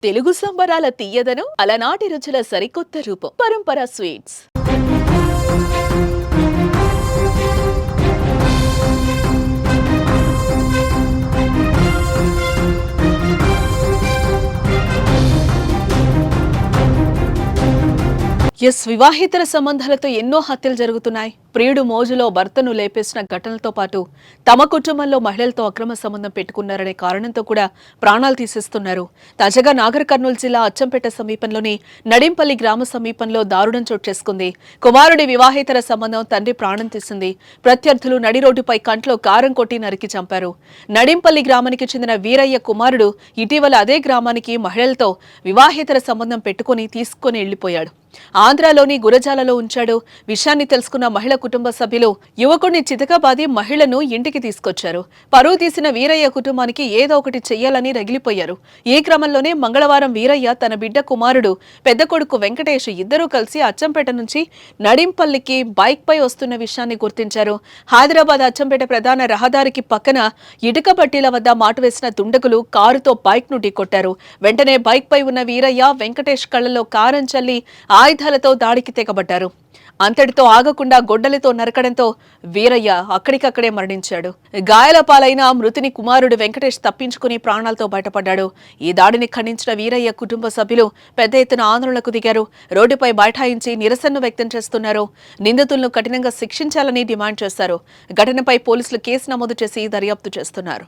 తెలుగు సంబరాల తీయదనం అలనాటి రుచుల సరికొత్త రూపం పరంపర స్వీట్స్. వివాహేతర సంబంధాలతో ఎన్నో హత్యలు జరుగుతున్నాయి. ప్రియుడు మోజులో భర్తను లేపేసిన ఘటనలతో పాటు తమ కుటుంబంలో మహిళలతో అక్రమ సంబంధం పెట్టుకున్నారనే కారణంతో కూడా ప్రాణాలు తీసేస్తున్నారు. తాజాగా నాగర్ కర్నూలు జిల్లా అచ్చంపేట సమీపంలోని నడింపల్లి గ్రామ సమీపంలో దారుణం చోటు చేసుకుంది. కుమారుడి వివాహేతర సంబంధం తండ్రి ప్రాణం తీసింది. ప్రత్యర్థులు నడి రోడ్డుపై కంట్లో కారం కొట్టి నరికి చంపారు. నడింపల్లి గ్రామానికి చెందిన వీరయ్య కుమారుడు ఇటీవల అదే గ్రామానికి మహిళలతో వివాహేతర సంబంధం పెట్టుకుని తీసుకుని వెళ్లిపోయాడు. ఆంధ్రాలోని గురజాలలో ఉంచాడు. విషయాన్ని తెలుసుకున్న మహిళ కుటుంబ సభ్యులు యువకుడిని చితకబాది మహిళను ఇంటికి తీసుకొచ్చారు. పరువు తీసిన వీరయ్య కుటుంబానికి ఏదో ఒకటి చెయ్యాలని రగిలిపోయారు. ఈ క్రమంలోనే మంగళవారం వీరయ్య తన బిడ్డ కుమారుడు పెద్ద కొడుకు వెంకటేష్ ఇద్దరూ కలిసి అచ్చంపేట నుంచి నడింపల్లికి బైక్ పై వస్తున్న విషయాన్ని గుర్తించారు. హైదరాబాద్ అచ్చంపేట ప్రధాన రహదారికి పక్కన ఇటుక బట్టీల వద్ద మాటు వేసిన దుండగులు కారుతో బైక్ ను ఢీకొట్టారు. వెంటనే బైక్ పై ఉన్న వీరయ్య వెంకటేష్ కళ్లలో కారం చల్లి ఆయుధాలతో దాడికి తెగబడ్డారు. అంతటితో ఆగకుండా గొడ్డలితో నరకడంతో వీరయ్య అక్కడికక్కడే మరణించాడు. గాయాల పాలైన మృతుని కుమారుడు వెంకటేష్ తప్పించుకుని ప్రాణాలతో బయటపడ్డాడు. ఈ దాడిని ఖండించిన వీరయ్య కుటుంబ సభ్యులు పెద్ద ఎత్తున ఆందోళనకు దిగారు. రోడ్డుపై బైఠాయించి నిరసనను వ్యక్తం చేస్తున్నారు. నిందితులను కఠినంగా శిక్షించాలని డిమాండ్ చేశారు. ఘటనపై పోలీసులు కేసు నమోదు చేసి దర్యాప్తు చేస్తున్నారు.